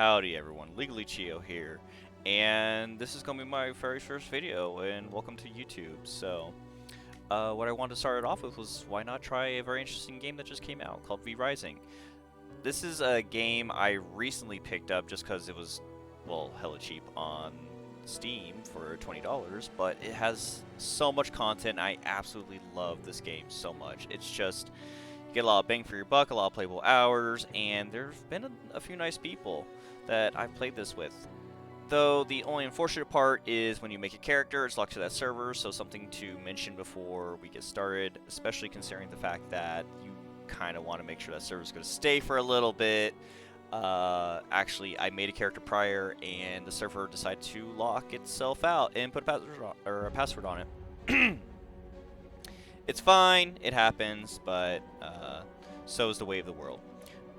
Howdy everyone, Legally Chio here, and this is going to be my very first video, and welcome to YouTube. So, what I wanted to start it off with was, why not try a very interesting game that just came out, called V Rising. This is a game I recently picked up just because it was, well, hella cheap on Steam for $20, but it has so much content. I absolutely love this game so much. It's just, you get a lot of bang for your buck, a lot of playable hours, and there's been a few nice people that I've played this with. Though the only unfortunate part is when you make a character, it's locked to that server, so something to mention before we get started, especially considering the fact that you kind of want to make sure that server's going to stay for a little bit. Actually, I made a character prior, and the server decided to lock itself out and put a password on it. It's fine, it happens, but so is the way of the world.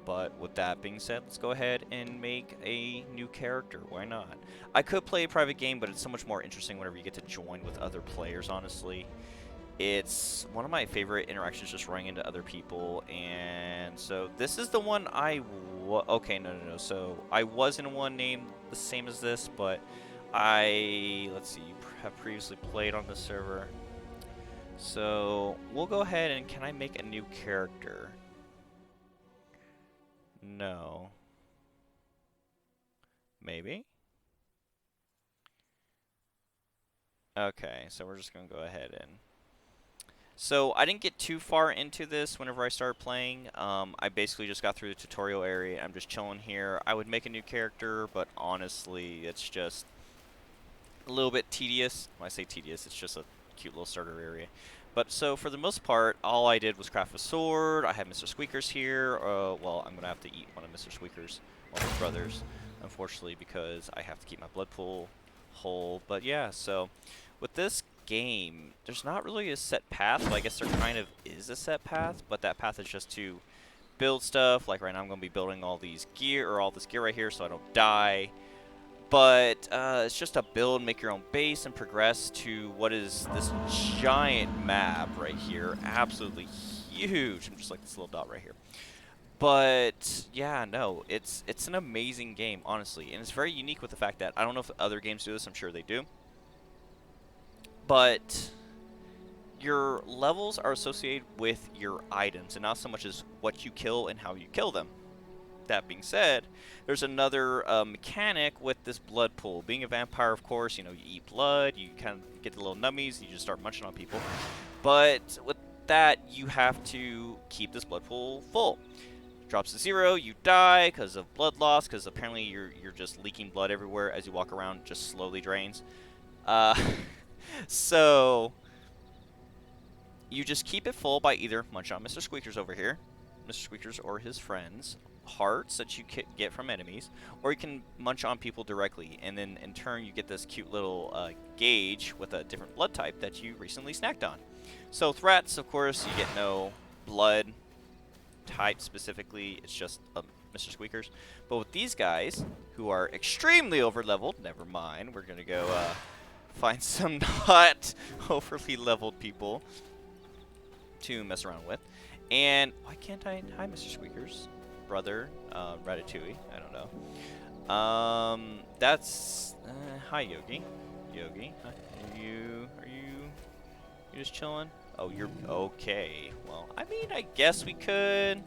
But with that being said, let's go ahead and make a new character. Why not? I could play a private game, but it's so much more interesting whenever you get to join with other players, honestly. It's one of my favorite interactions, just running into other people. And so this is the one okay, no. So I was in one named the same as this, but let's see, have previously played on this server. So we'll go ahead and, can I make a new character? No. Maybe? Okay, so we're just going to go ahead and... So I didn't get too far into this whenever I started playing. I basically just got through the tutorial area. I'm just chilling here. I would make a new character, but honestly, it's just a little bit tedious. When I say tedious, it's just a cute little starter area. But so for the most part, all I did was craft a sword. I have Mr. Squeakers here. Well, I'm gonna have to eat one of Mr. Squeakers, one of his brothers, unfortunately, because I have to keep my blood pool whole. But yeah, so with this game, there's not really a set path. Well, I guess there kind of is a set path, but that path is just to build stuff. Like right now, I'm gonna be building all this gear right here, so I don't die. But it's just a build, make your own base, and progress to what is this giant map right here. Absolutely huge. I'm just like this little dot right here. But yeah, no, it's an amazing game, honestly, and it's very unique with the fact that I don't know if other games do this. I'm sure they do. But your levels are associated with your items, and not so much as what you kill and how you kill them. That being said, there's another mechanic with this blood pool. Being a vampire, of course, you know, you eat blood, you kind of get the little nummies, you just start munching on people. But with that, you have to keep this blood pool full. Drops to 0, you die because of blood loss, because apparently you're just leaking blood everywhere as you walk around, just slowly drains. So you just keep it full by either munching on Mr. Squeakers over here, Mr. Squeakers or his friends, hearts that you get from enemies, or you can munch on people directly, and then in turn you get this cute little gauge with a different blood type that you recently snacked on. So with rats, of course, you get no blood type specifically, it's just Mr. Squeakers. But with these guys, who are extremely over leveled, never mind, we're gonna go find some not overly leveled people to mess around with. And why can't I? Hi, Mr. Squeakers, brother, Ratatouille. I don't know. That's hi, Yogi. Yogi, are you just chilling? Oh, you're okay. Well, I mean, I guess we could.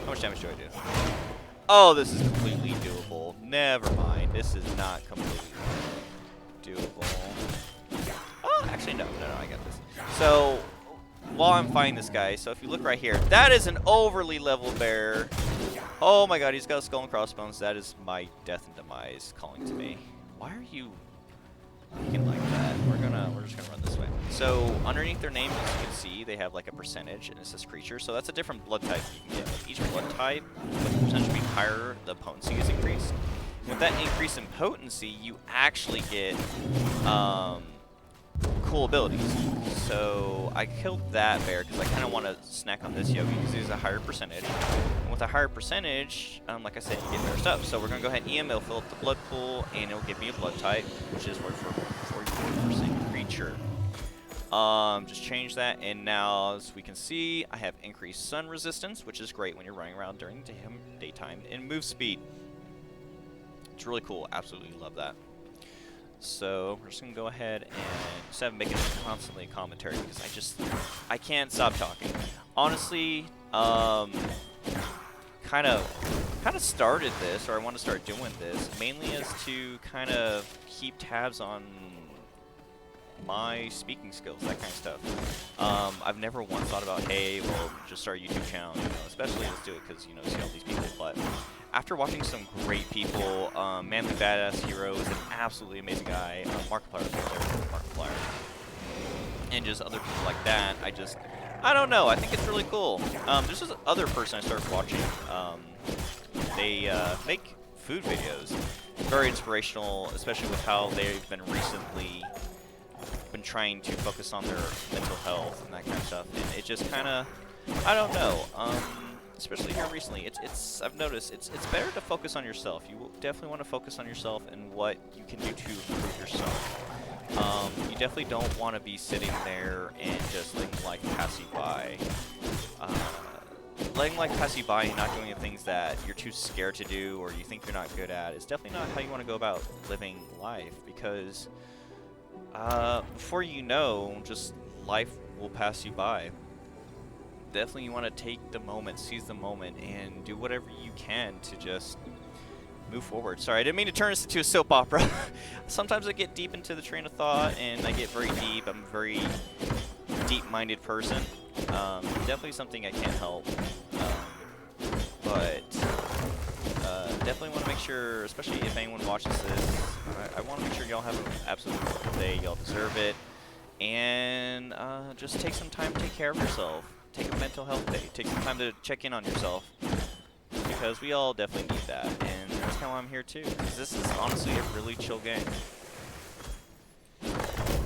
How much damage do I do? Oh, this is completely doable. Never mind. This is not completely doable. Oh, actually, no, I got this. So, while I'm fighting this guy, so if you look right here, that is an overly leveled bear. Oh my god, he's got a skull and crossbones. That is my death and demise calling to me. Why are you looking like that? We're just gonna run this way. So underneath their names, as you can see, they have like a percentage, and it says creature. So that's a different blood type you can get. With each blood type, with the percentage being higher, the potency is increased. With that increase in potency, you actually get cool abilities. So I killed that bear because I kind of want to snack on this Yogi because he's a higher percentage. And with a higher percentage, like I said, you get better stuff. So we're going to go ahead and it'll fill up the blood pool, and it'll give me a blood type, which is word for 44% creature. Just change that, and now as we can see, I have increased sun resistance, which is great when you're running around during daytime, and move speed. It's really cool. Absolutely love that. So we're just gonna go ahead and instead of making it constantly commentary because I can't stop talking. Honestly, kind of started this, or I want to start doing this mainly as to kind of keep tabs on my speaking skills, that kind of stuff. I've never once thought about, hey, well, just start a YouTube channel, you know, especially let's do it because, you know, see all these people. But after watching some great people, Manly Badass Hero is an absolutely amazing guy, Markiplier, Markiplier, and just other people like that, I don't know, I think it's really cool. There's this other person I started watching. They make food videos. Very inspirational, especially with how they've been recently trying to focus on their mental health and that kind of stuff. And it just kind of, I don't know, especially here recently, I've noticed it's better to focus on yourself. You will definitely want to focus on yourself and what you can do to improve yourself. You definitely don't want to be sitting there and just letting life pass you by. Letting life pass you by and not doing the things that you're too scared to do or you think you're not good at is definitely not how you want to go about living life, because before you know, just life will pass you by. Definitely you want to take the moment, seize the moment, and do whatever you can to just move forward. Sorry, I didn't mean to turn this into a soap opera. Sometimes I get deep into the train of thought, and I get very deep. I'm a very deep-minded person. Definitely something I can't help. But definitely want to make sure, especially if anyone watches this, I want to make sure y'all have an absolutely wonderful day. Y'all deserve it. And just take some time to take care of yourself. Take a mental health day. Take some time to check in on yourself, because we all definitely need that. And that's kind of why I'm here too, because this is honestly a really chill game.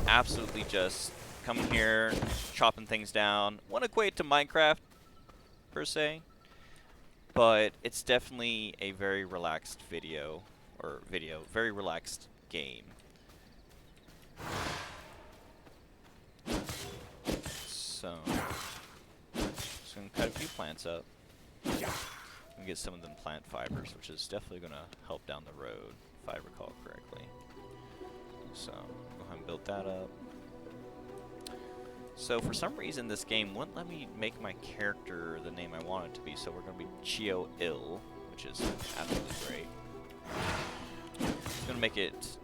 Absolutely just coming here, chopping things down. Won't equate to Minecraft, per se. But it's definitely a very relaxed very relaxed game. So, just gonna cut a few plants up. And get some of them plant fibers, which is definitely gonna help down the road, if I recall correctly. So, go ahead and build that up. So for some reason this game wouldn't let me make my character the name I want it to be, so we're going to be Howdy All, which is absolutely great. I'm going to make it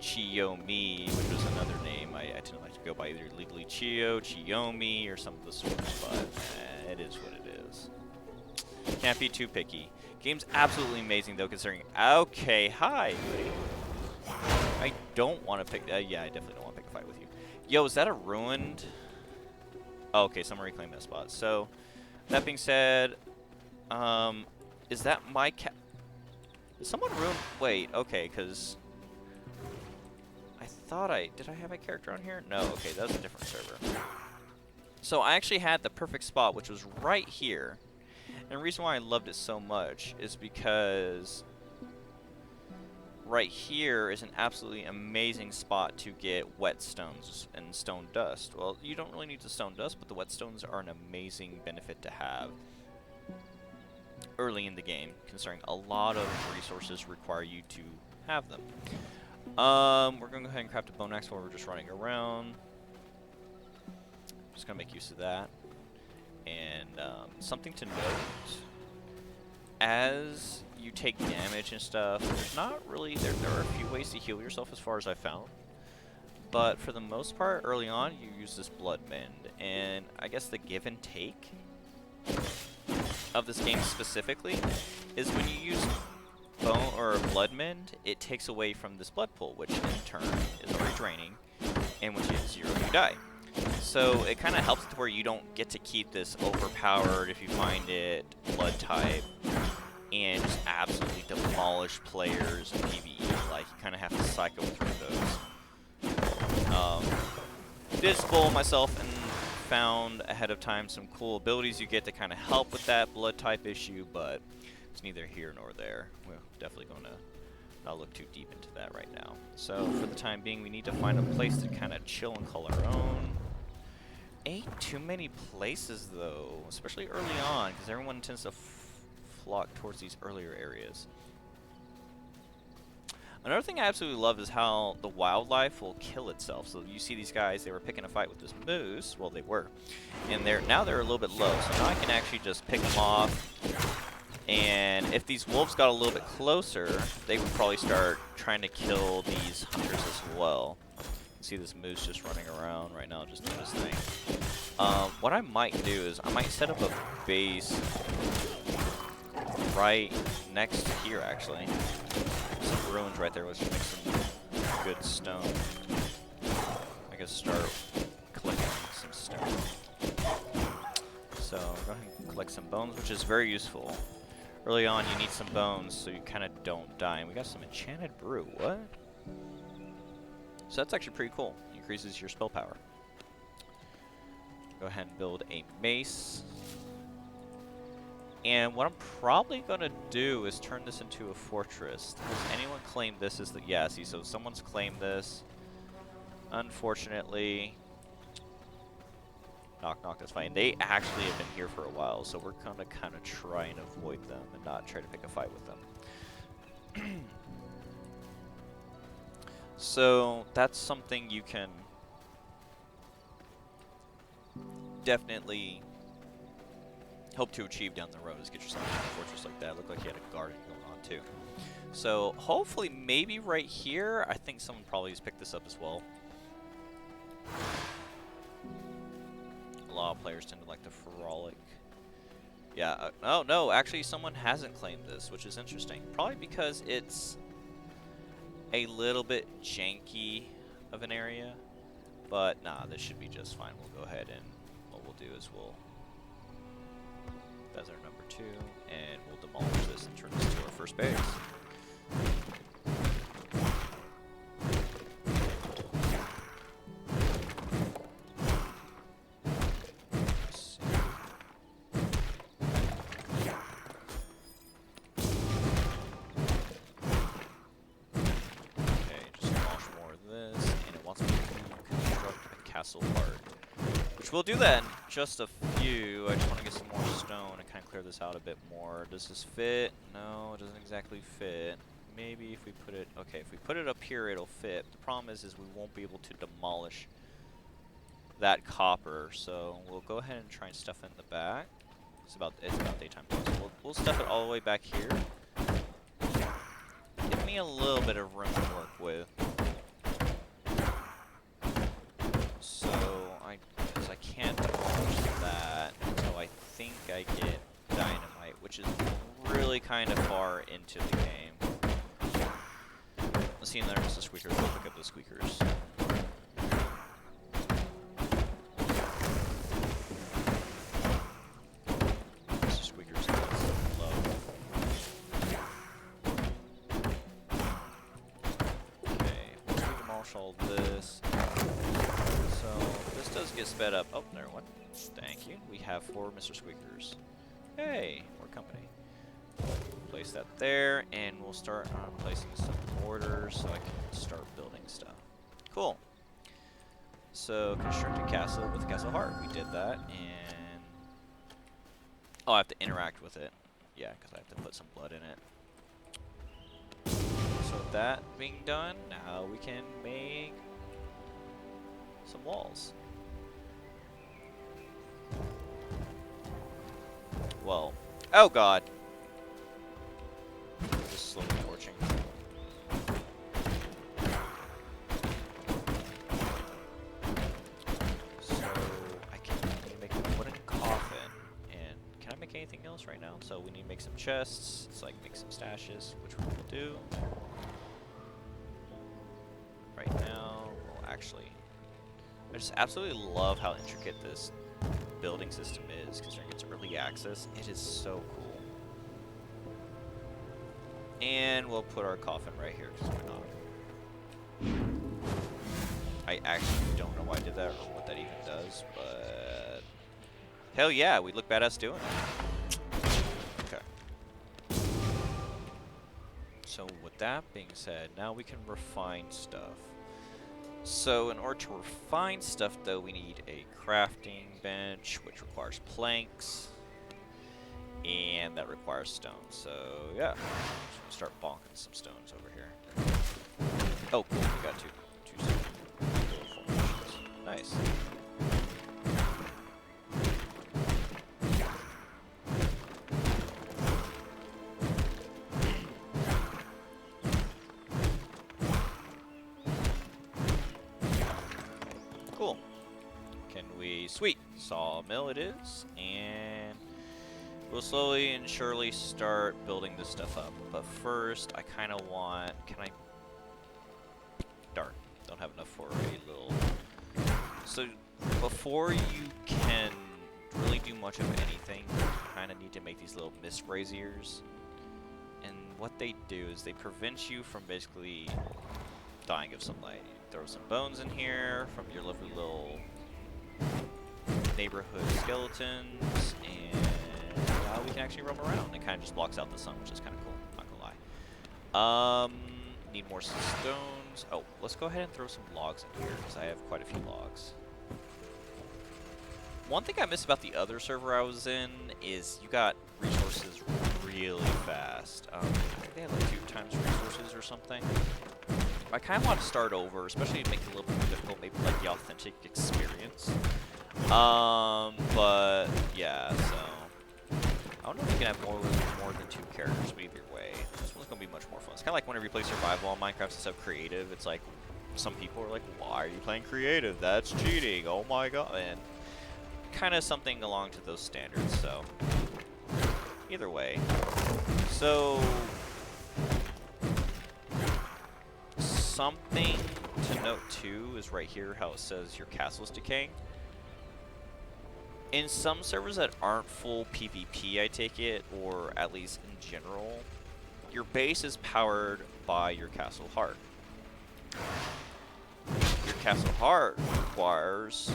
Chiyomi, which was another name. I tend to like to go by either legally Chiyo, Chiyomi, or some of the sorts, but it is what it is. Can't be too picky. Game's absolutely amazing though, considering... Okay, hi, buddy. I don't want to pick... yeah, I definitely don't want to pick a fight with you. Yo, is that a ruined... Oh, okay, someone reclaimed that spot. So, that being said, is that my cat? Did someone ruin... Wait, okay, because... I thought did I have a character on here? No, okay, that was a different server. So, I actually had the perfect spot, which was right here. And the reason why I loved it so much is because... right here is an absolutely amazing spot to get wet stones and stone dust. Well, you don't really need the stone dust, but the wet stones are an amazing benefit to have early in the game, considering a lot of resources require you to have them. We're going to go ahead and craft a bone axe while we're just running around. Just going to make use of that. And something to note, as you take damage and stuff, there's not really, there are a few ways to heal yourself as far as I found. But for the most part, early on, you use this blood mend. And I guess the give and take of this game specifically is when you use bone or blood mend, it takes away from this blood pool, which in turn is already draining. And once you hit 0, you die. So it kind of helps to where you don't get to keep this overpowered if you find it blood type and just absolutely demolish players in PvE. Like, you kind of have to cycle through those. Did spoil myself and found ahead of time some cool abilities you get to kind of help with that blood type issue, but it's neither here nor there. We're definitely going to not look too deep into that right now. So for the time being, we need to find a place to kind of chill and call our own. Ain't too many places though, especially early on, because everyone tends to flock towards these earlier areas. Another thing I absolutely love is how the wildlife will kill itself. So you see these guys, they were picking a fight with this moose. Well, they were. And now they're a little bit low. So now I can actually just pick them off. And if these wolves got a little bit closer, they would probably start trying to kill these hunters as well. You can see this moose just running around right now, just doing his thing. What I might do is I might set up a base right next to here, actually. Some ruins right there, which makes some good stone. I guess start collecting some stone. So go ahead and collect some bones, which is very useful. Early on, you need some bones so you kind of don't die. And we got some enchanted brew. What? So that's actually pretty cool. Increases your spell power. Go ahead and build a mace. And what I'm probably going to do is turn this into a fortress. Has anyone claimed this as the... Yeah, see, so someone's claimed this. Unfortunately... Knock, knock, that's fine. They actually have been here for a while, so we're going to kind of try and avoid them and not try to pick a fight with them. So, that's something you can definitely hope to achieve down the road, is get yourself a fortress like that. Looked like you had a garden going on, too. So, hopefully, maybe right here, I think someone probably has picked this up as well. A lot of players tend to like the frolic. Yeah, oh no, actually someone hasn't claimed this, which is interesting. Probably because it's a little bit janky of an area. But nah, this should be just fine. We'll go ahead and what we'll do is that's our number 2, and we'll demolish this and turn this into our first base. Which we'll do that in just a few. I just want to get some more stone and kind of clear this out a bit more. Does this fit? No, it doesn't exactly fit. Maybe if we put it... Okay, if we put it up here, it'll fit. The problem is we won't be able to demolish that copper. So we'll go ahead and try and stuff it in the back. It's about daytime. So we'll stuff it all the way back here. Give me a little bit of room to work with. I can't demolish that until I think I get dynamite, which is really kind of far into the game. Let's see, there's the squeakers. We'll pick up the squeakers. Mr. Squeakers is low. Okay, once we demolish all this. Does get sped up. Oh, there one. Thank you. We have 4 Mr. Squeakers. Hey, more company. Place that there, and we'll start on placing some mortars so I can start building stuff. Cool. So, construct a castle with Castle Heart. We did that, and... Oh, I have to interact with it. Yeah, because I have to put some blood in it. So, with that being done, now we can make some walls. Well, oh god. Just slowly torching. So I can make a wooden coffin, and can I make anything else right now? So we need to make some chests, so I can make some stashes, which we will do. Right now, well actually, I just absolutely love how intricate this building system is, considering it's early access. It is so cool. And we'll put our coffin right here, because why not? I actually don't know why I did that, or what that even does, but... Hell yeah, we look badass doing it. Okay. So with that being said, now we can refine stuff. So in order to refine stuff, though, we need a crafting bench, which requires planks, and that requires stone. So yeah, start bonking some stones over here. Oh, cool. We got two formations. Nice. Cool. Can we... Sweet. Sawmill it is. And we'll slowly and surely start building this stuff up. But first, I kind of want... Can I... Darn. Don't have enough for a little... So, before you can really do much of anything, you kind of need to make these little mist braziers. And what they do is they prevent you from basically dying of sunlight. Throw some bones in here from your lovely little neighborhood skeletons, and we can actually roam around. It kind of just blocks out the sun, which is kind of cool, not gonna lie. Need more stones. Oh, let's go ahead and throw some logs in here, because I have quite a few logs. One thing I miss about the other server I was in is you got resources really fast. I think they had like 2 times resources or something. I kind of want to start over, especially to make it a little bit more difficult, maybe like the authentic experience. But yeah, so I don't know if you can have more than 2 characters, but either way, this one's gonna be much more fun. It's kind of like whenever you play survival on Minecraft instead of creative. It's like some people are like, "Why are you playing creative? That's cheating! Oh my god!" And kind of something along to those standards. So either way, so something to note too is right here how it says your castle's decaying. In some servers that aren't full PvP, I take it, or at least in general, your base is powered by your castle heart. Your castle heart requires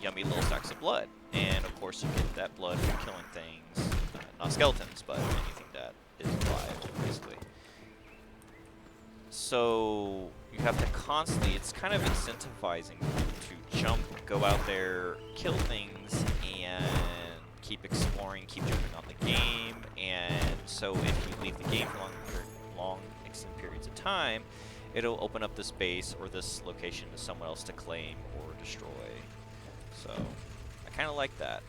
yummy little stacks of blood, and of course you get that blood from killing things, not skeletons, but anything that is alive, basically. So you have to constantly, it's kind of incentivizing you to jump, go out there, kill things, and keep exploring, keep jumping on the game. And so if you leave the game for long extended periods of time, it'll open up this base or this location to someone else to claim or destroy. So I kind of like that,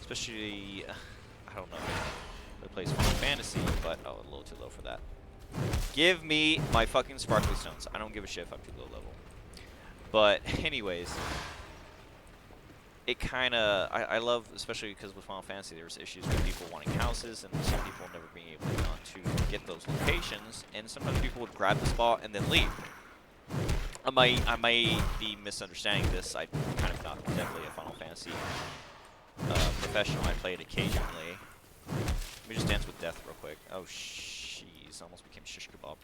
especially, I don't know if it plays Final Fantasy, but oh, a little too low for that. Give me my fucking sparkly stones. I don't give a shit if I'm too low level. But anyways, it kind of, I love, especially because with Final Fantasy there's issues with people wanting houses and some people never being able to get those locations, and sometimes people would grab the spot and then leave. I might be misunderstanding this. I'm kind of not definitely a Final Fantasy professional. I play it occasionally. Let me just dance with death real quick. Oh, jeez, almost became shish kebab.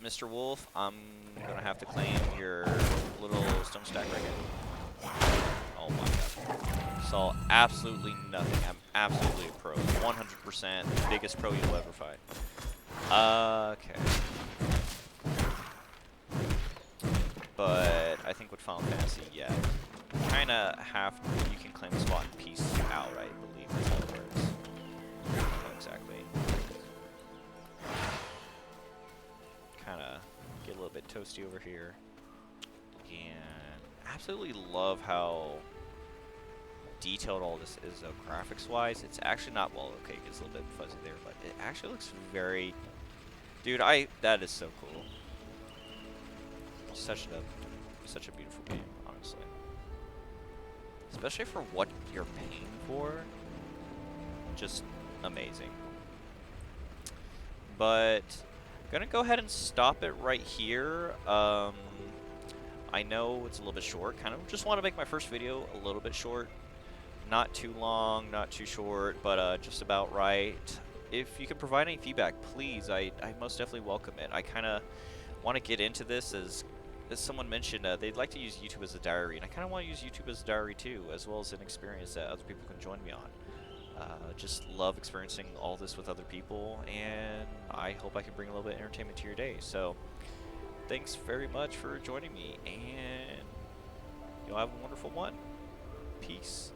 Mr. Wolf, I'm gonna have to claim your little stone stack right here. Oh my god. Saw absolutely nothing. I'm absolutely a pro. 100% biggest pro you'll ever fight. Okay. But I think with Final Fantasy, yeah, kinda you can claim the spot and peace out, I believe that's how it works. I don't know exactly. Kinda get a little bit toasty over here. And absolutely love how detailed all this is, though, graphics-wise. It's actually not, well, okay, it gets a little bit fuzzy there, but it actually looks very, dude, that is so cool. Such a beautiful game, honestly. Especially for what you're paying for. Just amazing. But I'm gonna go ahead and stop it right here. I know it's a little bit short. Kind of just want to make my first video a little bit short. Not too long, not too short, but just about right. If you can provide any feedback, please, I most definitely welcome it. I kind of want to get into this as someone mentioned, they'd like to use YouTube as a diary, and I kind of want to use YouTube as a diary too, as well as an experience that other people can join me on. Just love experiencing all this with other people, and I hope I can bring a little bit of entertainment to your day. So, thanks very much for joining me, and you'll have a wonderful one. Peace.